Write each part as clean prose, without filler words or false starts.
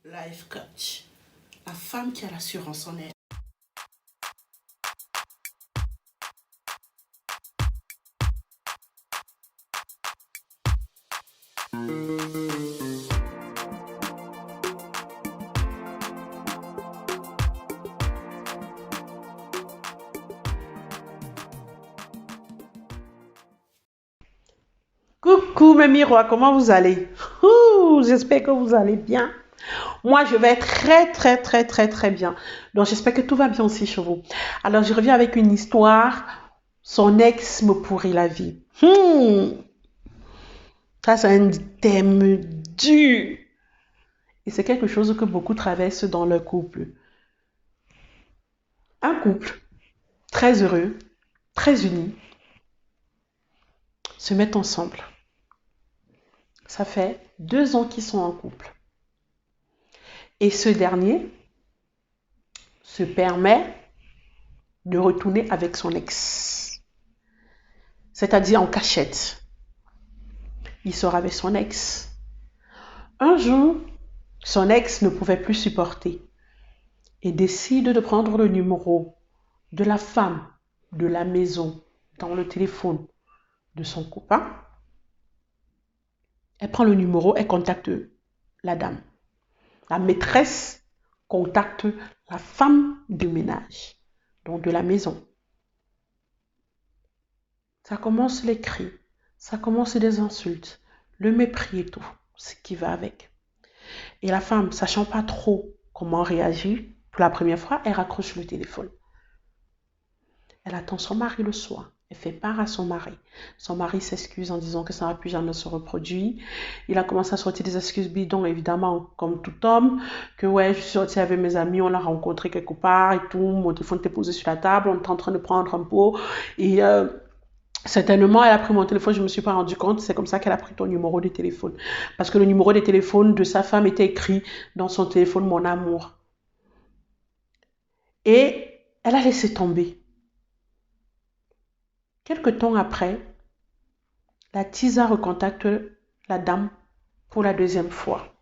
Life coach, la femme qui a l'assurance en elle. Coucou mes miroirs, comment vous allez? J'espère que vous allez bien. Moi, je vais très bien. Donc, j'espère que tout va bien aussi chez vous. Alors, je reviens avec une histoire. Son ex me pourrit la vie. Ça, c'est un thème dur. Et c'est quelque chose que beaucoup traversent dans leur couple. Un couple très heureux, très uni, se met ensemble. Ça fait 2 ans qu'ils sont en couple. Et ce dernier se permet de retourner avec son ex. C'est-à-dire en cachette. Il sort avec son ex. Un jour, son ex ne pouvait plus supporter et décide de prendre le numéro de la femme de la maison dans le téléphone de son copain. Elle prend le numéro, elle contacte la dame. La maîtresse contacte la femme de ménage, donc de la maison. Ça commence les cris, ça commence des insultes, le mépris et tout, ce qui va avec. Et la femme, sachant pas trop comment réagir, pour la première fois, elle raccroche le téléphone. Elle attend son mari le soir. Elle fait part à son mari. Son mari s'excuse en disant que ça ne va plus jamais se reproduire. Il a commencé à sortir des excuses bidons, évidemment, comme tout homme. Que ouais, je suis sortie avec mes amis, on l'a rencontré quelque part et tout. Mon téléphone était posé sur la table, on était en train de prendre un pot. Et certainement, elle a pris mon téléphone, je ne me suis pas rendu compte. C'est comme ça qu'elle a pris ton numéro de téléphone. Parce que le numéro de téléphone de sa femme était écrit dans son téléphone, mon amour. Et elle a laissé tomber. Quelque temps après, la Tisa recontacte la dame pour la 2e fois.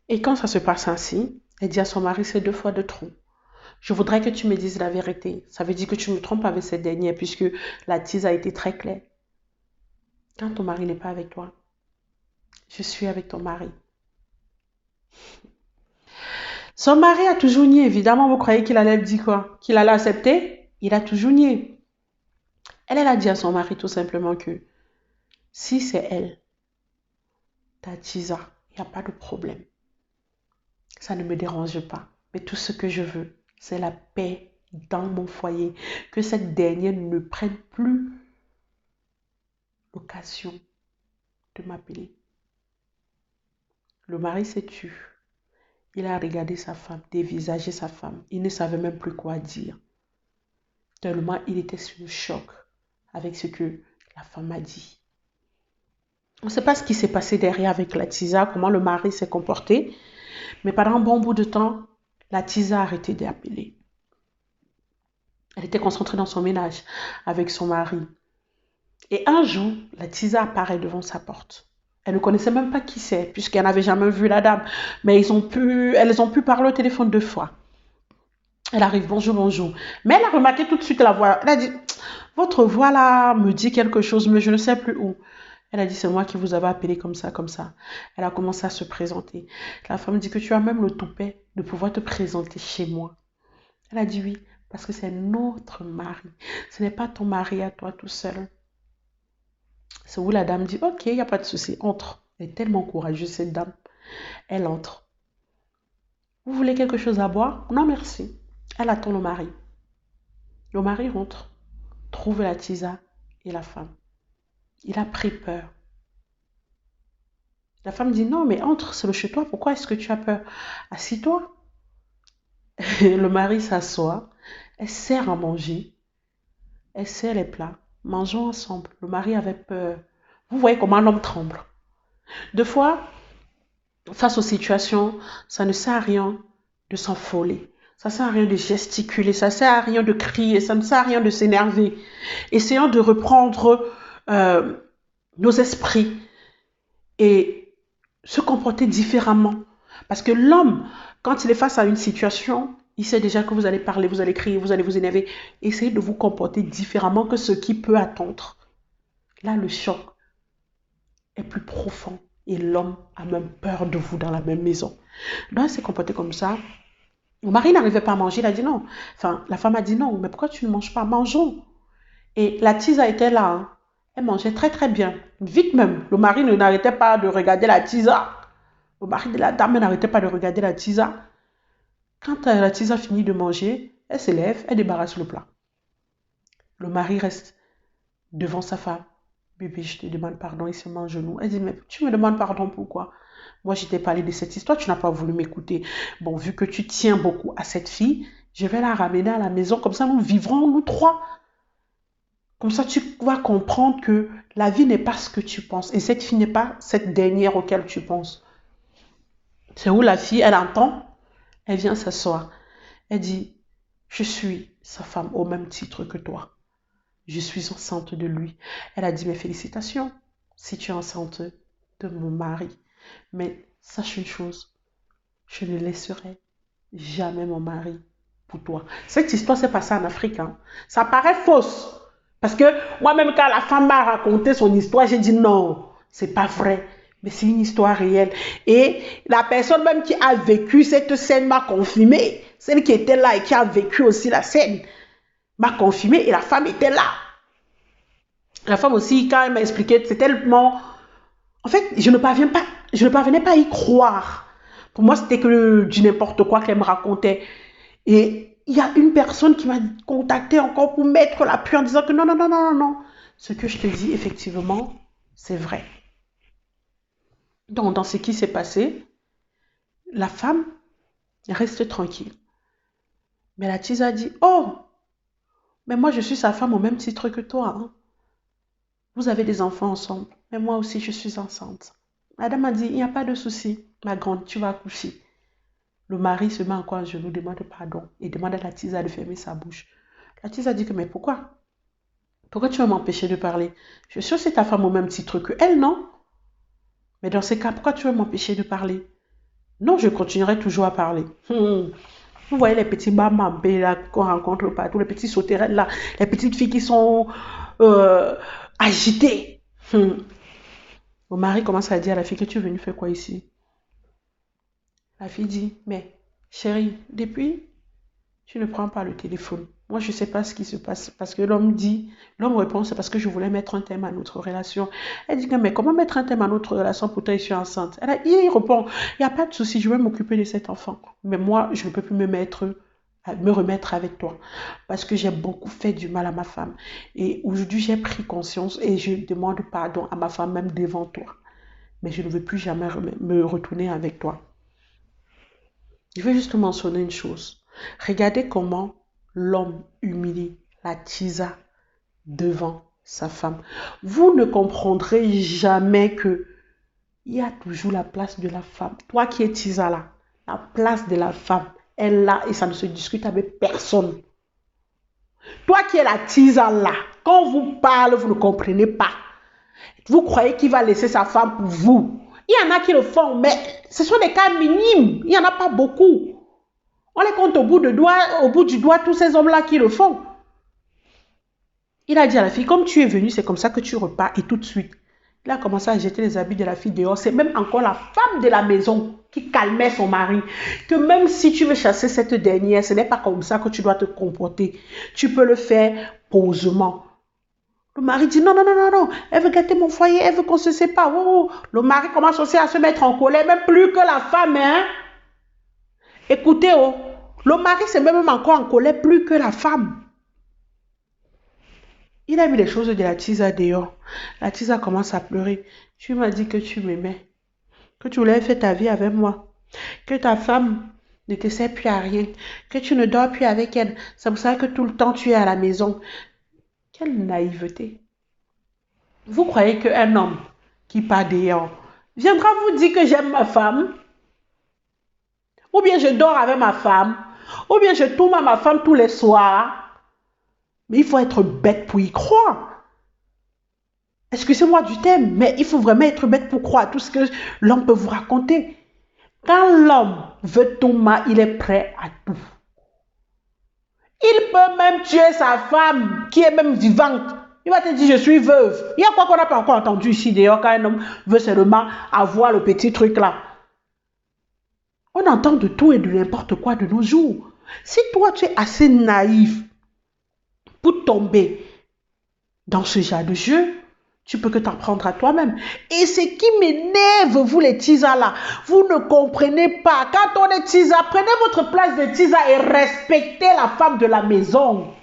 Et quand ça se passe ainsi, elle dit à son mari, c'est 2 fois de trop. Je voudrais que tu me dises la vérité. Ça veut dire que tu me trompes avec cette dernière, puisque la Tisa a été très claire. Quand ton mari n'est pas avec toi, je suis avec ton mari. Son mari a toujours nié. Évidemment, vous croyez qu'il allait dire quoi? Qu'il allait accepter? Il a toujours nié. Elle a dit à son mari tout simplement que si c'est elle, ta Tisa, il n'y a pas de problème. Ça ne me dérange pas. Mais tout ce que je veux, c'est la paix dans mon foyer. Que cette dernière ne prenne plus l'occasion de m'appeler. Le mari s'est tu. Il a regardé sa femme, dévisagé sa femme. Il ne savait même plus quoi dire. Tellement il était sous le choc avec ce que la femme a dit. On ne sait pas ce qui s'est passé derrière avec la Tisa, comment le mari s'est comporté. Mais pendant un bon bout de temps, la Tisa a arrêté d'appeler. Elle était concentrée dans son ménage avec son mari. Et un jour, la Tisa apparaît devant sa porte. Elle ne connaissait même pas qui c'est, puisqu'elle n'avait jamais vu la dame. Mais elles ont pu parler au téléphone 2 fois. Elle arrive, bonjour. Mais elle a remarqué tout de suite la voix. Elle a dit, votre voix là me dit quelque chose, mais je ne sais plus où. Elle a dit, c'est moi qui vous avais appelé comme ça. Elle a commencé à se présenter. La femme dit que tu as même le toupet de pouvoir te présenter chez moi. Elle a dit oui, parce que c'est notre mari. Ce n'est pas ton mari à toi tout seul. C'est où la dame dit, ok, il n'y a pas de souci, entre. Elle est tellement courageuse, cette dame. Elle entre. Vous voulez quelque chose à boire? Non, merci. Elle attend le mari. Le mari rentre, trouve la Tisa et la femme. Il a pris peur. La femme dit, non, mais entre, c'est le chez toi, pourquoi est-ce que tu as peur? Assis-toi. Le mari s'assoit, elle sert à manger, elle sert les plats, mangeons ensemble. Le mari avait peur. Vous voyez comment l'homme tremble. 2 fois, face aux situations, ça ne sert à rien de s'enfoler. Ça ne sert à rien de gesticuler, ça ne sert à rien de crier, ça ne sert à rien de s'énerver. Essayons de reprendre nos esprits et se comporter différemment. Parce que l'homme, quand il est face à une situation, il sait déjà que vous allez parler, vous allez crier, vous allez vous énerver. Essayez de vous comporter différemment que ce qui peut attendre. Là, le choc est plus profond et l'homme a même peur de vous dans la même maison. Donc, elle s'est comportée comme ça. Mon mari n'arrivait pas à manger, il a dit non. Enfin, la femme a dit non, mais pourquoi tu ne manges pas? Mangeons. Et la tisa était là. Hein. Elle mangeait très très bien. Vite même. Le mari n'arrêtait pas de regarder la tisa. Le mari de la dame n'arrêtait pas de regarder la tisa. Quand la tisa finit de manger, elle se lève, elle débarrasse le plat. Le mari reste devant sa femme. Bébé, je te demande pardon, il se met en genou. Elle dit, mais tu me demandes pardon pourquoi? Moi, je t'ai parlé de cette histoire, tu n'as pas voulu m'écouter. Bon, vu que tu tiens beaucoup à cette fille, je vais la ramener à la maison, comme ça nous vivrons nous trois. Comme ça, tu vas comprendre que la vie n'est pas ce que tu penses. Et cette fille n'est pas cette dernière auquel tu penses. C'est où la fille, elle entend, elle vient s'asseoir. Elle dit, je suis sa femme au même titre que toi. Je suis enceinte de lui. Elle a dit, mes félicitations si tu es enceinte de mon mari. Mais sache une chose, je ne laisserai jamais mon mari pour toi. Cette histoire s'est passée en Afrique. Hein. Ça paraît fausse. Parce que moi-même, quand la femme m'a raconté son histoire, j'ai dit non, c'est pas vrai. Mais c'est une histoire réelle. Et la personne même qui a vécu cette scène m'a confirmé. Celle qui était là et qui a vécu aussi la scène m'a confirmé et la femme était là. La femme aussi, quand elle m'a expliqué, c'est tellement... En fait, je ne parvenais pas à y croire. Pour moi, c'était que du n'importe quoi qu'elle me racontait. Et il y a une personne qui m'a contacté encore pour mettre la pluie en disant que non, non, non, non, non, non. Ce que je te dis, effectivement, c'est vrai. Donc, dans ce qui s'est passé, la femme reste tranquille. Mais la tise a dit, oh, mais moi, je suis sa femme au même titre que toi. Hein. Vous avez des enfants ensemble, mais moi aussi, je suis enceinte. Madame a dit, il n'y a pas de souci, ma grande, tu vas accoucher. Le mari se met encore à genoux, demande pardon et demande à la tisa de fermer sa bouche. La tisa dit que, mais pourquoi? Pourquoi tu veux m'empêcher de parler? Je suis sûre que c'est ta femme au même titre que elle, non? Mais dans ces cas, pourquoi tu veux m'empêcher de parler? Non, je continuerai toujours à parler. Vous voyez les petits mamambés là qu'on rencontre partout, les petits sauterelles là, les petites filles qui sont agitées. Mon mari commence à dire à la fille que tu es venue faire quoi ici? La fille dit, mais chérie, depuis, tu ne prends pas le téléphone. Moi, je ne sais pas ce qui se passe. Parce que l'homme répond, c'est parce que je voulais mettre un thème à notre relation. Elle dit, mais comment mettre un thème à notre relation pour toi, je suis enceinte? Il répond, il n'y a pas de souci, je vais m'occuper de cet enfant. Mais moi, je ne peux plus me remettre avec toi. Parce que j'ai beaucoup fait du mal à ma femme. Et aujourd'hui, j'ai pris conscience et je demande pardon à ma femme, même devant toi. Mais je ne veux plus jamais me retourner avec toi. Je veux juste mentionner une chose. Regardez comment l'homme humilie la tisa devant sa femme. Vous ne comprendrez jamais que il y a toujours la place de la femme. Toi qui es tisa là, la place de la femme est là et ça ne se discute avec personne. Toi qui es la tisa là, quand on vous parle, vous ne comprenez pas. Vous croyez qu'il va laisser sa femme pour vous. Il y en a qui le font, mais ce sont des cas minimes. Il n'y en a pas beaucoup. On les compte au bout du doigt, tous ces hommes-là qui le font. Il a dit à la fille, comme tu es venue, c'est comme ça que tu repars. Et tout de suite, il a commencé à jeter les habits de la fille dehors. C'est même encore la femme de la maison qui calmait son mari. Que même si tu veux chasser cette dernière, ce n'est pas comme ça que tu dois te comporter. Tu peux le faire posément. Le mari dit non, non, non, non, non. Elle veut gâter mon foyer, elle veut qu'on se sépare. Oh, oh. Le mari commence aussi à se mettre en colère, même plus que la femme. Hein? Écoutez, oh, le mari se met même encore en colère plus que la femme. Il a mis les choses de la tisa dehors. La tisa commence à pleurer. Tu m'as dit que tu m'aimais, que tu voulais faire ta vie avec moi, que ta femme ne te sert plus à rien, que tu ne dors plus avec elle. C'est pour ça que tout le temps tu es à la maison. Quelle naïveté. Vous croyez qu'un homme qui part dehors viendra vous dire que j'aime ma femme? Ou bien je dors avec ma femme? Ou bien je tourne à ma femme tous les soirs? Mais il faut être bête pour y croire. Excusez-moi du terme, mais il faut vraiment être bête pour croire tout ce que l'homme peut vous raconter. Quand l'homme veut Touma, il est prêt à tout. Il peut même tuer sa femme, qui est même vivante. Il va te dire, je suis veuve. Il y a quoi qu'on n'a pas encore entendu ici, d'ailleurs, quand un homme veut seulement avoir le petit truc là. On entend de tout et de n'importe quoi de nos jours. Si toi, tu es assez naïf pour tomber dans ce genre de jeu, tu peux que t'apprendre à toi-même. Et ce qui m'énerve, vous les tisas là, vous ne comprenez pas. Quand on est tisa, prenez votre place de tisa et respectez la femme de la maison.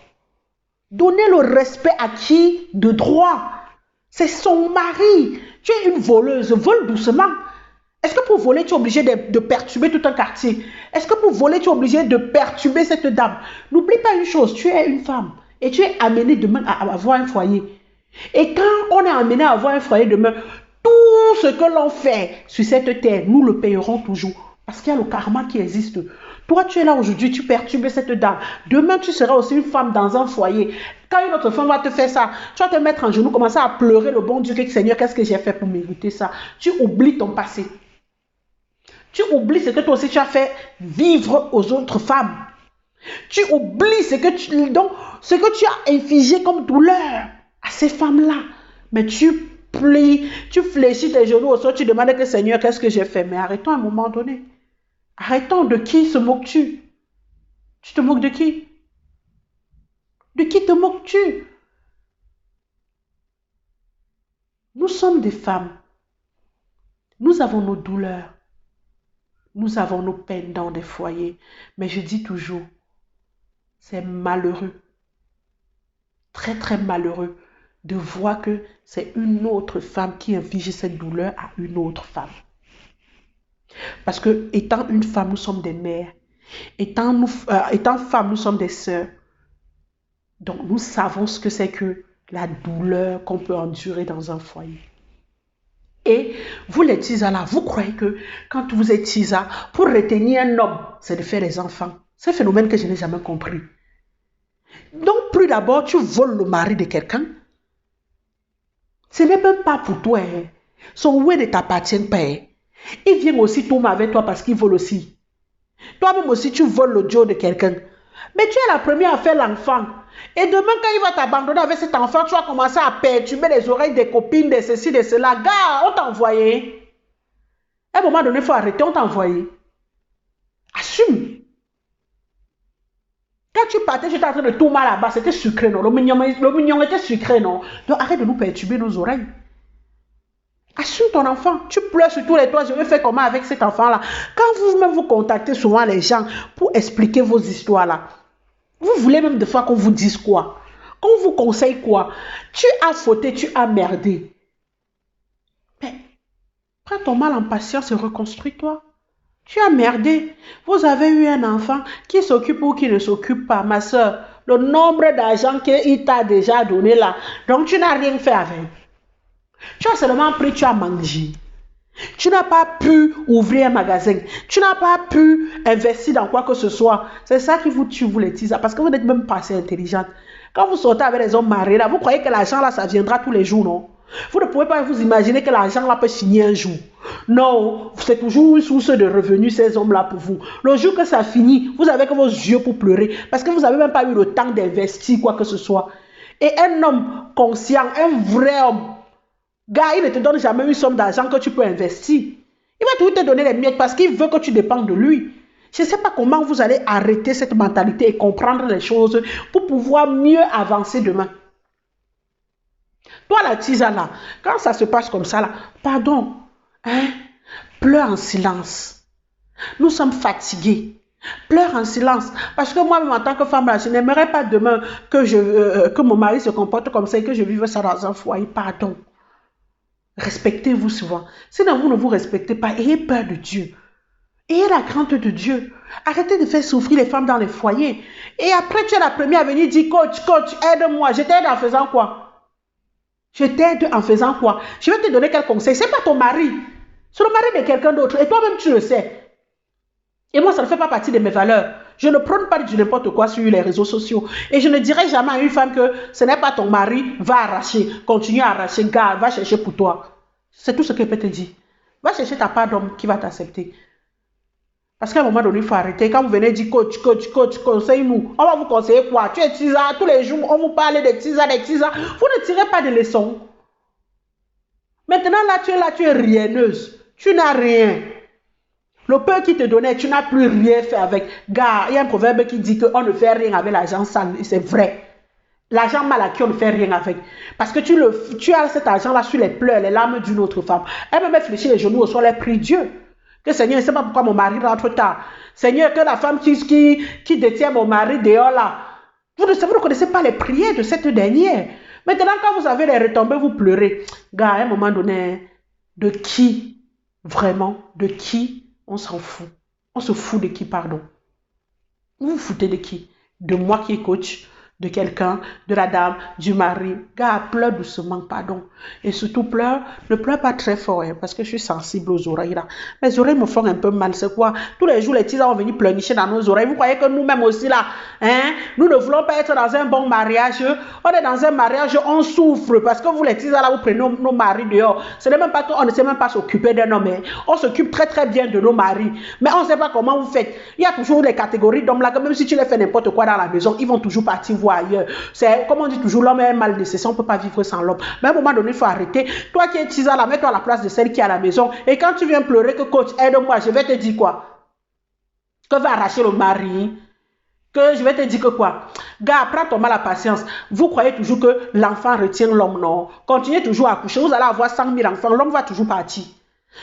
Donnez le respect à qui de droit. C'est son mari. Tu es une voleuse, vole doucement. Est-ce que pour voler, tu es obligé de perturber tout un quartier? Est-ce que pour voler, tu es obligé de perturber cette dame? N'oublie pas une chose, tu es une femme et tu es amenée demain à avoir un foyer. Et quand on est amené à avoir un foyer demain, tout ce que l'on fait sur cette terre, nous le payerons toujours. Parce qu'il y a le karma qui existe. Toi, tu es là aujourd'hui, tu perturbes cette dame. Demain, tu seras aussi une femme dans un foyer. Quand une autre femme va te faire ça, tu vas te mettre en genoux, commencer à pleurer le bon Dieu, Seigneur, qu'est-ce que j'ai fait pour mériter ça? Tu oublies ton passé. Tu oublies ce que toi aussi tu as fait vivre aux autres femmes. Tu oublies ce que tu as infligé comme douleur à ces femmes-là. Mais tu plies, tu fléchis tes genoux au sol, tu demandes que Seigneur, qu'est-ce que j'ai fait? Mais arrêtons à un moment donné. Arrêtons. De qui se moques-tu? Tu te moques de qui? De qui te moques-tu? Nous sommes des femmes. Nous avons nos douleurs. Nous avons nos peines dans des foyers. Mais je dis toujours, c'est malheureux, très très malheureux de voir que c'est une autre femme qui inflige cette douleur à une autre femme. Parce que étant une femme, nous sommes des mères. Étant femme, nous sommes des sœurs. Donc nous savons ce que c'est que la douleur qu'on peut endurer dans un foyer. Et vous les tisas là, vous croyez que quand vous êtes tisa, pour retenir un homme, c'est de faire des enfants. C'est un phénomène que je n'ai jamais compris. Donc, plus d'abord, tu voles le mari de quelqu'un. Ce n'est même pas pour toi. Hein. Son ouais ne t'appartient pas. Hein. Il vient aussi tomber avec toi parce qu'il vole aussi. Toi-même aussi, tu voles le Dieu de quelqu'un. Mais tu es la première à faire l'enfant. Et demain, quand il va t'abandonner avec cet enfant, tu vas commencer à perturber les oreilles des copines, de ceci, de cela. Gars, on t'a envoyé. À un moment donné, il faut arrêter, on t'a envoyé. Assume. Quand tu partais, j'étais en train de tout mal là-bas, c'était sucré, non? Le mignon était sucré, non? Donc arrête de nous perturber nos oreilles. Assume ton enfant. Tu pleures sur tous les toits, je vais faire comment avec cet enfant-là? Quand vous-même vous contactez souvent les gens pour expliquer vos histoires-là, vous voulez même des fois qu'on vous dise quoi? Qu'on vous conseille quoi? Tu as fauté, tu as merdé. Mais prends ton mal en patience et reconstruis-toi. Tu as merdé. Vous avez eu un enfant qui s'occupe ou qui ne s'occupe pas, ma soeur. Le nombre d'argent qu'il t'a déjà donné là. Donc tu n'as rien fait avec. Tu as seulement pris, tu as mangé. Tu n'as pas pu ouvrir un magasin. Tu n'as pas pu investir dans quoi que ce soit. C'est ça qui vous tue, vous les tisas. Parce que vous n'êtes même pas assez intelligente. Quand vous sortez avec les hommes mariés là, vous croyez que l'argent là, ça viendra tous les jours, non? Vous ne pouvez pas vous imaginer que l'argent là peut finir un jour. Non, c'est toujours une source de revenus ces hommes là pour vous. Le jour que ça finit, vous avez que vos yeux pour pleurer. Parce que vous n'avez même pas eu le temps d'investir quoi que ce soit. Et un homme conscient, un vrai homme, gars, il ne te donne jamais une somme d'argent que tu peux investir. Il va toujours te donner les miettes parce qu'il veut que tu dépendes de lui. Je ne sais pas comment vous allez arrêter cette mentalité et comprendre les choses pour pouvoir mieux avancer demain. Toi, la tisane, quand ça se passe comme ça, là, pardon, hein, pleure en silence. Nous sommes fatigués. Pleure en silence. Parce que moi-même, en tant que femme, là, je n'aimerais pas demain que mon mari se comporte comme ça et que je vive ça dans un foyer. Pardon. Respectez-vous souvent. Sinon, vous ne vous respectez pas. Ayez peur de Dieu. Ayez la crainte de Dieu. Arrêtez de faire souffrir les femmes dans les foyers. Et après, tu es la première à venir dire, coach, aide-moi. Je t'aide en faisant quoi? Je t'aide en faisant quoi? Je vais te donner quel conseil. Ce n'est pas ton mari. C'est le mari de quelqu'un d'autre. Et toi-même, tu le sais. Et moi, ça ne fait pas partie de mes valeurs. Je ne prône pas du n'importe quoi sur les réseaux sociaux. Et je ne dirai jamais à une femme que ce n'est pas ton mari, va arracher. Continue à arracher, gars, va chercher pour toi. C'est tout ce qu'elle peut te dire. Va chercher ta part d'homme qui va t'accepter. Parce qu'à un moment donné, il faut arrêter. Quand vous venez dire coach, conseille-nous. On va vous conseiller quoi? Tu es tisa, tous les jours, on vous parle de tisa, des tisa. Vous ne tirez pas de leçons. Maintenant, là, tu es rienneuse. Tu n'as rien. Le peu qui te donnait, tu n'as plus rien fait avec. Gars, il y a un proverbe qui dit qu'on ne fait rien avec l'argent sale. C'est vrai. L'argent mal acquis, on ne fait rien avec. Parce que tu as cet argent-là sur les pleurs, les larmes d'une autre femme. Elle me met fléchir les genoux au sol, elle prie Dieu. Que Seigneur, je ne sais pas pourquoi mon mari rentre tard. Seigneur, que la femme qui détient mon mari dehors là. Vous ne connaissez pas les prières de cette dernière. Maintenant, quand vous avez les retombées, vous pleurez. Gars, à un moment donné, de qui, vraiment, de qui, on s'en fout. On se fout de qui, pardon. Vous vous foutez de qui? De moi qui est coach, de quelqu'un, de la dame, du mari. Gars, pleure doucement, pardon. Et surtout, ne pleure pas très fort, hein, parce que je suis sensible aux oreilles là. Mes oreilles me font un peu mal, c'est quoi? Tous les jours, les tisans vont venir pleurnicher dans nos oreilles. Vous croyez que nous-mêmes aussi là, hein, nous ne voulons pas être dans un bon mariage. On est dans un mariage, on souffre, parce que vous les tisans là, vous prenez nos maris dehors. Ce n'est même pas qu'on ne sait même pas s'occuper d'un homme. Hein. On s'occupe très très bien de nos maris, mais on ne sait pas comment vous faites. Il y a toujours les catégories d'hommes là, que même si tu les fais n'importe quoi dans la maison, ils vont toujours partir ailleurs. C'est comme on dit toujours, l'homme est un mal nécessaire, on ne peut pas vivre sans l'homme. Mais à un moment donné, il faut arrêter. Toi qui es tisa là, mets-toi à la place de celle qui est à la maison. Et quand tu viens pleurer que coach, aide-moi, je vais te dire quoi? Que va arracher le mari? Que je vais te dire que quoi? Gars, prends ton mal à patience. Vous croyez toujours que l'enfant retient l'homme, non? Continuez toujours à coucher. Vous allez avoir 100 000 enfants, l'homme va toujours partir.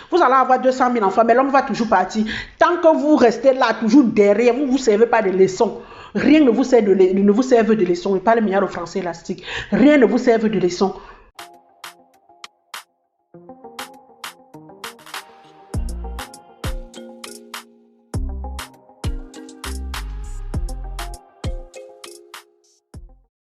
Vous allez avoir 200 000 enfants, mais l'homme va toujours partir. Tant que vous restez là, toujours derrière, vous ne vous servez pas de leçons. Rien ne vous sert de leçon. Je parle meilleur au français élastique. Rien ne vous sert de leçon.